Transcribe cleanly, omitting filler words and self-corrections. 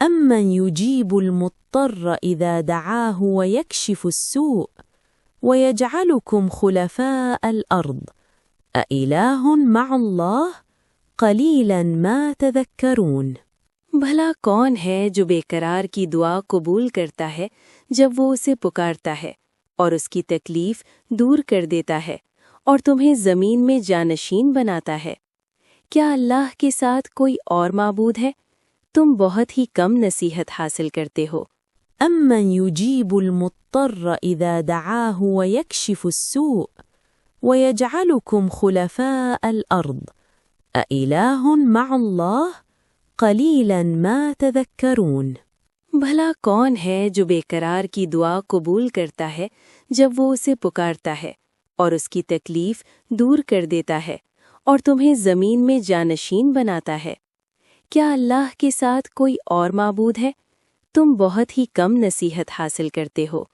أَمَّنْ يُجِيبُ الْمُضْطَرَّ إِذَا دَعَاهُ وَيَكْشِفُ السُّوءَ وَيَجْعَلُكُمْ خُلَفَاءَ الْأَرْضِ أَإِلَٰهٌ مَّعَ اللَّهِ قَلِيلًا مَا تَذَكَّرُونَ۔ بھلا کون ہے جو بے قرار کی دعا قبول کرتا ہے جب وہ اسے پکارتا ہے اور اس کی تکلیف دور کر دیتا ہے اور تمہیں زمین میں جانشین بناتا ہے؟ کیا اللہ کے ساتھ کوئی اور معبود ہے؟ تم بہت ہی کم نصیحت حاصل کرتے ہو۔ أَمَّنْ يُجِيبُ الْمُضْطَرَّ إِذَا دَعَاهُ وَيَكْشِفُ السُّوءَ وَيَجْعَلُكُمْ خُلَفَاءَ الْأَرْضِ أَإِلَٰهٌ مَّعَ اللَّهِ قَلِيلًا مَا تَذَكَّرُونَ۔ بھلا کون ہے جو بے قرار کی دعا قبول کرتا ہے جب وہ اسے پکارتا ہے اور اس کی تکلیف دور کر دیتا ہے اور تمہیں زمین میں جانشین بناتا ہے؟ کیا اللہ کے ساتھ کوئی اور معبود ہے؟ تم بہت ہی کم نصیحت حاصل کرتے ہو۔